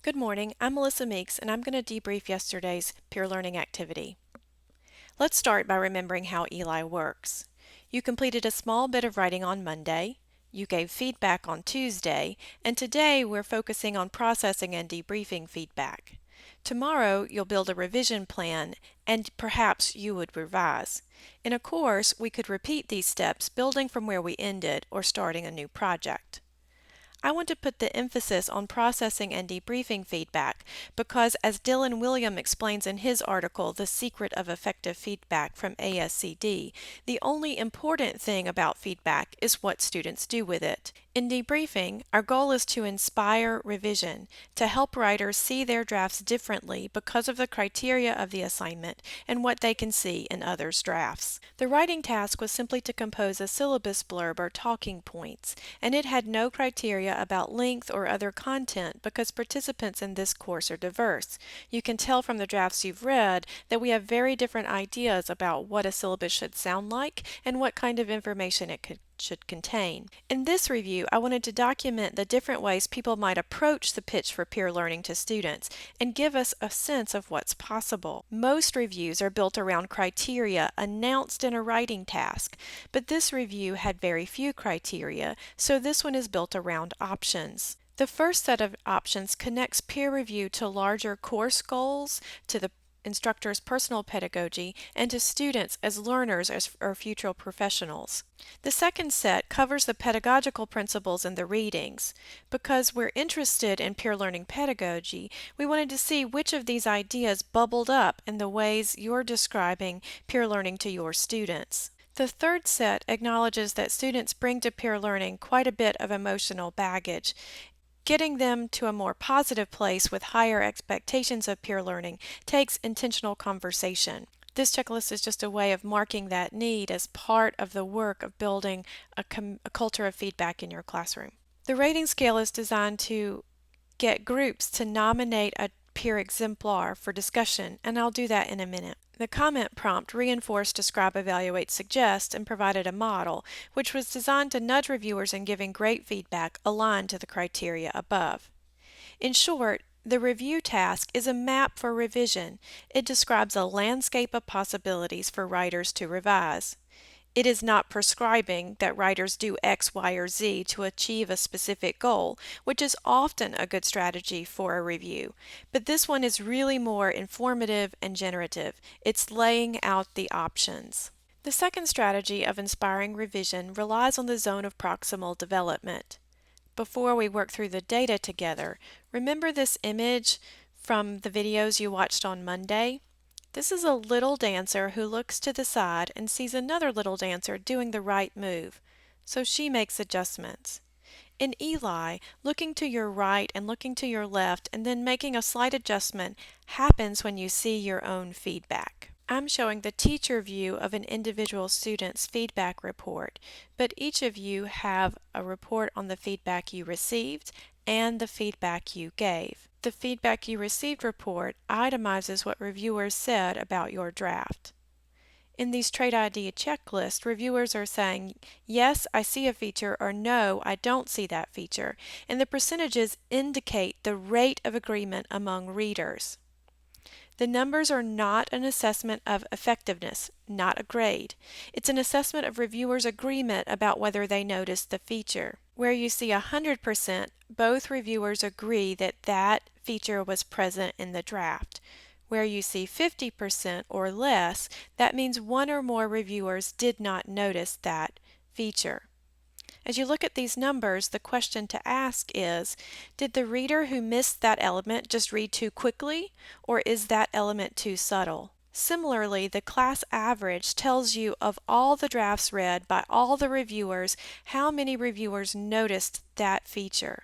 Good morning, I'm Melissa Meeks and I'm going to debrief yesterday's peer learning activity. Let's start by remembering how Eli works. You completed a small bit of writing on Monday, you gave feedback on Tuesday, and today we're focusing on processing and debriefing feedback. Tomorrow you'll build a revision plan and perhaps you would revise. In a course, we could repeat these steps building from where we ended or starting a new project. I want to put the emphasis on processing and debriefing feedback because, as Dylan William explains in his article, The Secret of Effective Feedback from ASCD, the only important thing about feedback is what students do with it. In debriefing, our goal is to inspire revision, to help writers see their drafts differently because of the criteria of the assignment and what they can see in others' drafts. The writing task was simply to compose a syllabus blurb or talking points, and it had no criteria about length or other content because participants in this course are diverse. You can tell from the drafts you've read that we have very different ideas about what a syllabus should sound like and what kind of information it should contain. In this review, I wanted to document the different ways people might approach the pitch for peer learning to students and give us a sense of what's possible. Most reviews are built around criteria announced in a writing task, but this review had very few criteria, so this one is built around options. The first set of options connects peer review to larger course goals, to the instructor's personal pedagogy, and to students as learners or future professionals. The second set covers the pedagogical principles in the readings. Because we're interested in peer learning pedagogy, we wanted to see which of these ideas bubbled up in the ways you're describing peer learning to your students. The third set acknowledges that students bring to peer learning quite a bit of emotional baggage. Getting them to a more positive place with higher expectations of peer learning takes intentional conversation. This checklist is just a way of marking that need as part of the work of building a culture of feedback in your classroom. The rating scale is designed to get groups to nominate a peer exemplar for discussion, and I'll do that in a minute. The comment prompt reinforced Describe, Evaluate, Suggest and provided a model, which was designed to nudge reviewers in giving great feedback aligned to the criteria above. In short, the review task is a map for revision. It describes a landscape of possibilities for writers to revise. It is not prescribing that writers do X, Y, or Z to achieve a specific goal, which is often a good strategy for a review. But this one is really more informative and generative. It's laying out the options. The second strategy of inspiring revision relies on the zone of proximal development. Before we work through the data together, remember this image from the videos you watched on Monday? This is a little dancer who looks to the side and sees another little dancer doing the right move, so she makes adjustments. In Eli, looking to your right and looking to your left and then making a slight adjustment happens when you see your own feedback. I'm showing the teacher view of an individual student's feedback report, but each of you have a report on the feedback you received and the feedback you gave. The feedback you received report itemizes what reviewers said about your draft. In these trait ID checklists, reviewers are saying, yes, I see a feature, or no, I don't see that feature, and the percentages indicate the rate of agreement among readers. The numbers are not an assessment of effectiveness, not a grade. It's an assessment of reviewers' agreement about whether they noticed the feature. Where you see 100%, both reviewers agree that that feature was present in the draft. Where you see 50% or less, that means one or more reviewers did not notice that feature. As you look at these numbers, the question to ask is, did the reader who missed that element just read too quickly, or is that element too subtle? Similarly, the class average tells you of all the drafts read by all the reviewers, how many reviewers noticed that feature.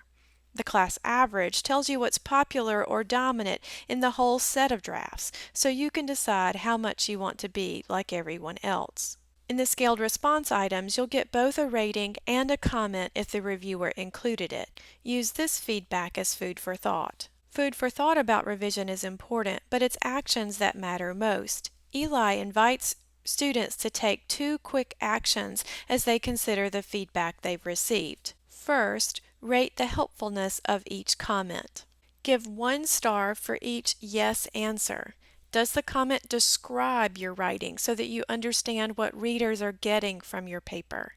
The class average tells you what's popular or dominant in the whole set of drafts, so you can decide how much you want to be like everyone else. In the scaled response items, you'll get both a rating and a comment if the reviewer included it. Use this feedback as food for thought. Food for thought about revision is important, but it's actions that matter most. Eli invites students to take 2 quick actions as they consider the feedback they've received. First, rate the helpfulness of each comment. Give 1 star for each yes answer. Does the comment describe your writing so that you understand what readers are getting from your paper?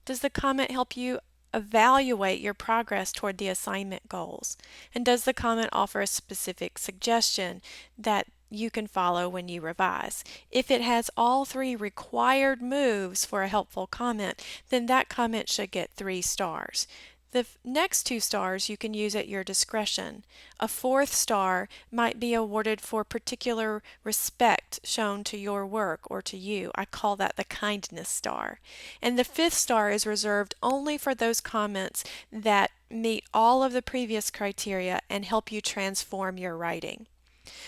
Does the comment help you evaluate your progress toward the assignment goals? And does the comment offer a specific suggestion that you can follow when you revise? If it has all 3 required moves for a helpful comment, then that comment should get 3 stars. The next 2 stars you can use at your discretion. A 4th star might be awarded for particular respect shown to your work or to you. I call that the kindness star. And the 5th star is reserved only for those comments that meet all of the previous criteria and help you transform your writing.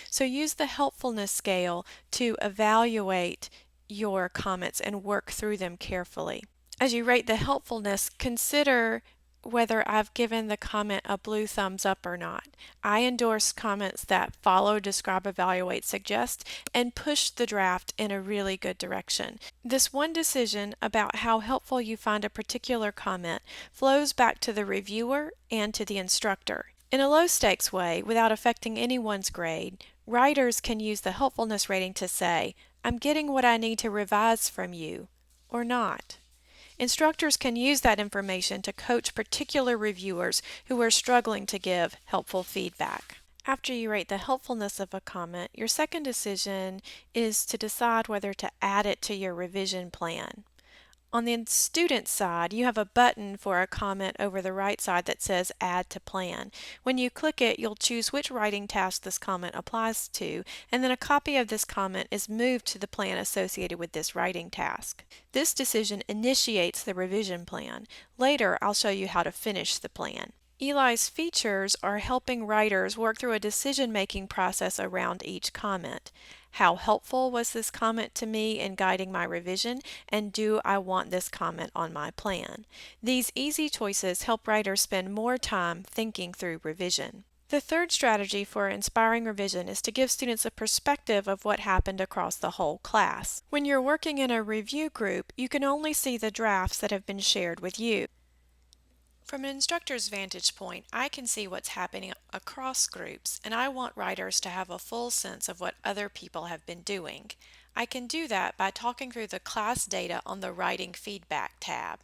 So use the helpfulness scale to evaluate your comments and work through them carefully. As you rate the helpfulness, consider whether I've given the comment a blue thumbs up or not. I endorse comments that follow, describe, evaluate, suggest, and push the draft in a really good direction. This one decision about how helpful you find a particular comment flows back to the reviewer and to the instructor. In a low stakes way, without affecting anyone's grade, writers can use the helpfulness rating to say, I'm getting what I need to revise from you, or not. Instructors can use that information to coach particular reviewers who are struggling to give helpful feedback. After you rate the helpfulness of a comment, your second decision is to decide whether to add it to your revision plan. On the student side, you have a button for a comment over the right side that says Add to Plan. When you click it, you'll choose which writing task this comment applies to, and then a copy of this comment is moved to the plan associated with this writing task. This decision initiates the revision plan. Later, I'll show you how to finish the plan. Eli's features are helping writers work through a decision-making process around each comment. How helpful was this comment to me in guiding my revision, and do I want this comment on my plan? These easy choices help writers spend more time thinking through revision. The third strategy for inspiring revision is to give students a perspective of what happened across the whole class. When you're working in a review group, you can only see the drafts that have been shared with you. From an instructor's vantage point, I can see what's happening across groups, and I want writers to have a full sense of what other people have been doing. I can do that by talking through the class data on the Writing Feedback tab.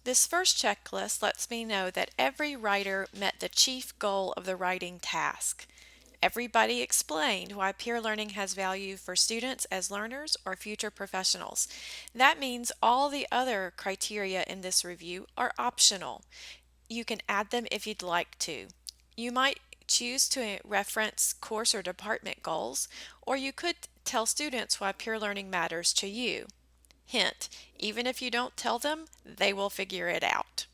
This first checklist lets me know that every writer met the chief goal of the writing task. Everybody explained why peer learning has value for students as learners or future professionals. That means all the other criteria in this review are optional. You can add them if you'd like to. You might choose to reference course or department goals, or you could tell students why peer learning matters to you. Hint, even if you don't tell them, they will figure it out.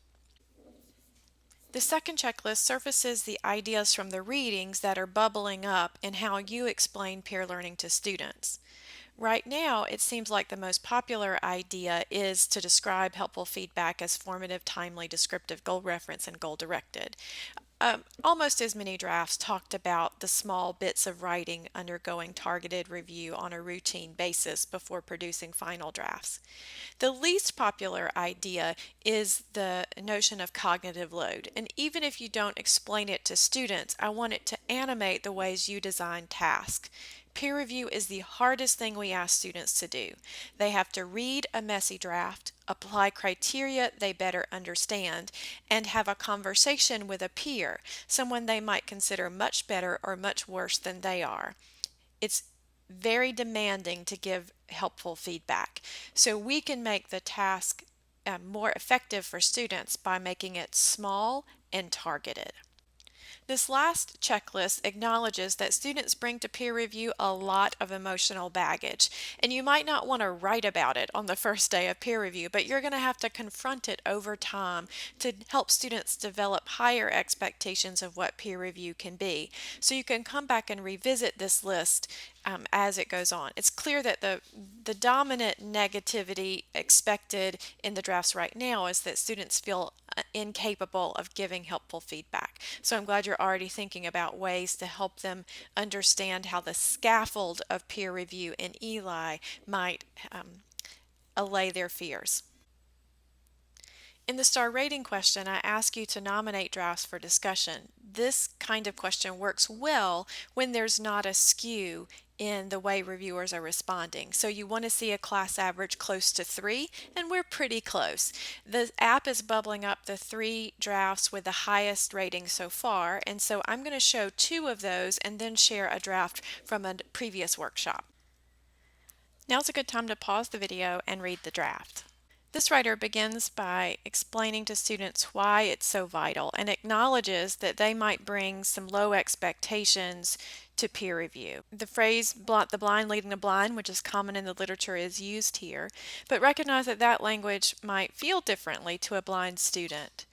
The second checklist surfaces the ideas from the readings that are bubbling up and how you explain peer learning to students. Right now, it seems like the most popular idea is to describe helpful feedback as formative, timely, descriptive, goal-referenced, and goal-directed. Almost as many drafts talked about the small bits of writing undergoing targeted review on a routine basis before producing final drafts. The least popular idea is the notion of cognitive load, and even if you don't explain it to students, I want it to animate the ways you design tasks. Peer review is the hardest thing we ask students to do. They have to read a messy draft, apply criteria they better understand, and have a conversation with a peer, someone they might consider much better or much worse than they are. It's very demanding to give helpful feedback. So we can make the task more effective for students by making it small and targeted. This last checklist acknowledges that students bring to peer review a lot of emotional baggage, and you might not want to write about it on the first day of peer review, but you're going to have to confront it over time to help students develop higher expectations of what peer review can be. So you can come back and revisit this list as it goes on. It's clear that the dominant negativity expected in the drafts right now is that students feel incapable of giving helpful feedback. So I'm glad you're already thinking about ways to help them understand how the scaffold of peer review in Eli might allay their fears. In the star rating question, I ask you to nominate drafts for discussion. This kind of question works well when there's not a skew in the way reviewers are responding. So you want to see a class average close to 3, and we're pretty close. The app is bubbling up the 3 drafts with the highest rating so far, and so I'm going to show 2 of those and then share a draft from a previous workshop. Now's a good time to pause the video and read the draft. This writer begins by explaining to students why it's so vital and acknowledges that they might bring some low expectations to peer review. The phrase the blind leading the blind, which is common in the literature, is used here, but recognize that that language might feel differently to a blind student.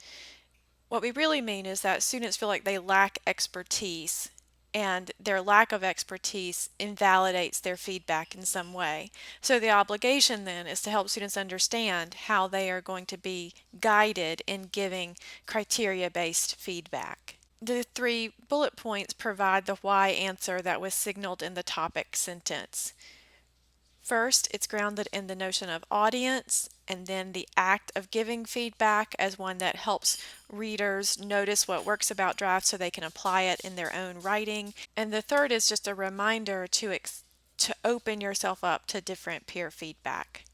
What we really mean is that students feel like they lack expertise, and their lack of expertise invalidates their feedback in some way. So the obligation then is to help students understand how they are going to be guided in giving criteria-based feedback. The 3 bullet points provide the why answer that was signaled in the topic sentence. First, it's grounded in the notion of audience, and then the act of giving feedback as one that helps readers notice what works about drafts so they can apply it in their own writing. And the third is just a reminder to open yourself up to different peer feedback.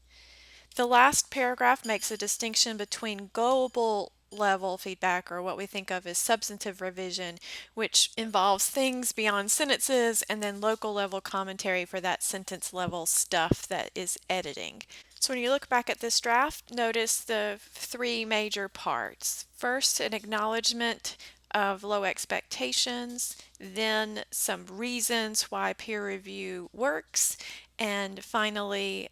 The last paragraph makes a distinction between global level feedback, or what we think of as substantive revision, which involves things beyond sentences, and then local level commentary for that sentence level stuff that is editing. So when you look back at this draft, notice the 3 major parts. First, an acknowledgement of low expectations, then some reasons why peer review works, and finally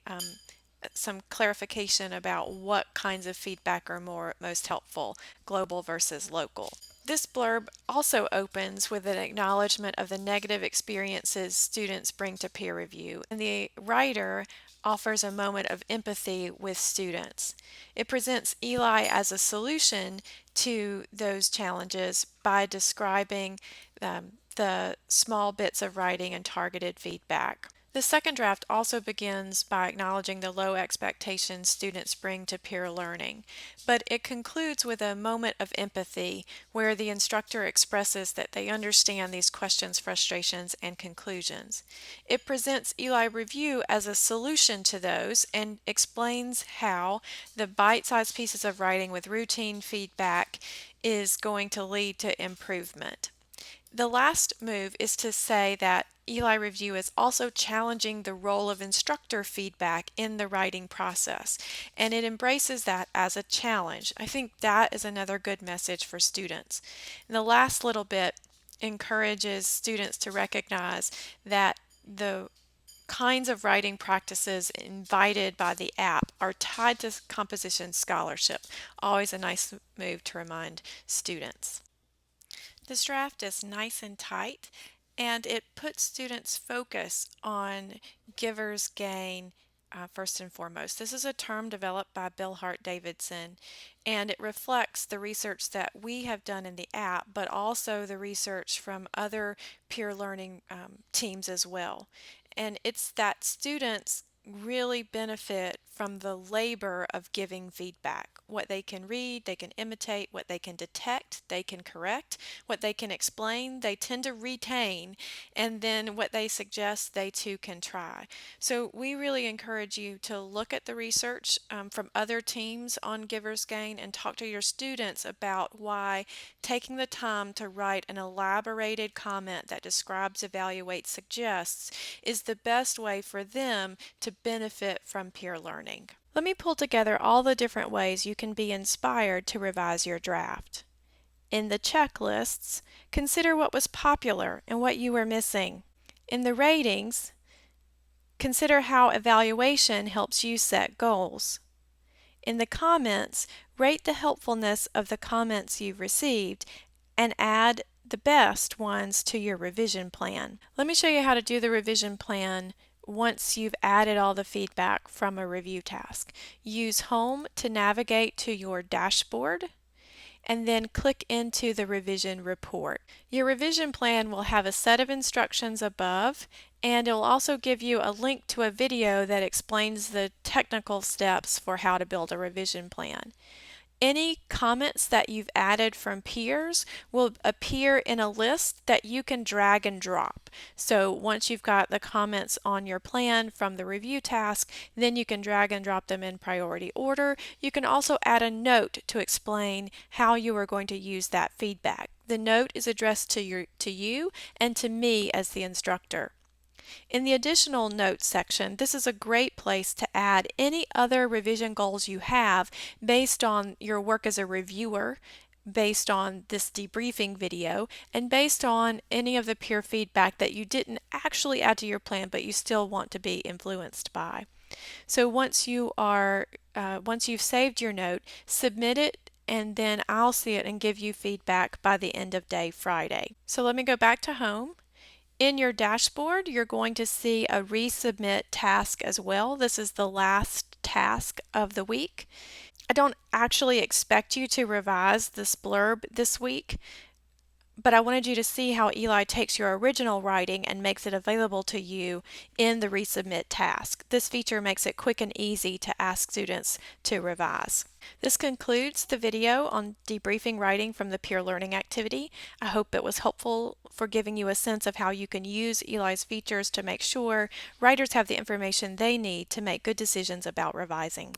some clarification about what kinds of feedback are most helpful, global versus local. This blurb also opens with an acknowledgement of the negative experiences students bring to peer review, and the writer offers a moment of empathy with students. It presents Eli as a solution to those challenges by describing the small bits of writing and targeted feedback. The second draft also begins by acknowledging the low expectations students bring to peer learning, but it concludes with a moment of empathy where the instructor expresses that they understand these questions, frustrations, and conclusions. It presents Eli Review as a solution to those and explains how the bite-sized pieces of writing with routine feedback is going to lead to improvement. The last move is to say that Eli Review is also challenging the role of instructor feedback in the writing process, and it embraces that as a challenge. I think that is another good message for students. And the last little bit encourages students to recognize that the kinds of writing practices invited by the app are tied to composition scholarship. Always a nice move to remind students. This draft is nice and tight, and it puts students' focus on giver's gain first and foremost. This is a term developed by Bill Hart Davidson, and it reflects the research that we have done in the app, but also the research from other peer learning teams as well. And it's that students really benefit from the labor of giving feedback. What they can read, they can imitate; what they can detect, they can correct; what they can explain, they tend to retain; and then what they suggest, they too can try. So we really encourage you to look at the research from other teams on Giver's Gain and talk to your students about why taking the time to write an elaborated comment that describes, evaluates, suggests is the best way for them to benefit from peer learning. Let me pull together all the different ways you can be inspired to revise your draft. In the checklists, consider what was popular and what you were missing. In the ratings, consider how evaluation helps you set goals. In the comments, rate the helpfulness of the comments you've received and add the best ones to your revision plan. Let me show you how to do the revision plan once you've added all the feedback from a review task. Use Home to navigate to your dashboard, and then click into the revision report. Your revision plan will have a set of instructions above, and it will also give you a link to a video that explains the technical steps for how to build a revision plan. Any comments that you've added from peers will appear in a list that you can drag and drop. So once you've got the comments on your plan from the review task, then you can drag and drop them in priority order. You can also add a note to explain how you are going to use that feedback. The note is addressed to you and to me as the instructor. In the additional notes section, this is a great place to add any other revision goals you have based on your work as a reviewer, based on this debriefing video, and based on any of the peer feedback that you didn't actually add to your plan but you still want to be influenced by. So once you've saved your note, submit it, and then I'll see it and give you feedback by the end of day Friday. So let me go back to home. In your dashboard, you're going to see a resubmit task as well. This is the last task of the week. I don't actually expect you to revise this blurb this week, but I wanted you to see how Eli takes your original writing and makes it available to you in the resubmit task. This feature makes it quick and easy to ask students to revise. This concludes the video on debriefing writing from the peer learning activity. I hope it was helpful for giving you a sense of how you can use Eli's features to make sure writers have the information they need to make good decisions about revising.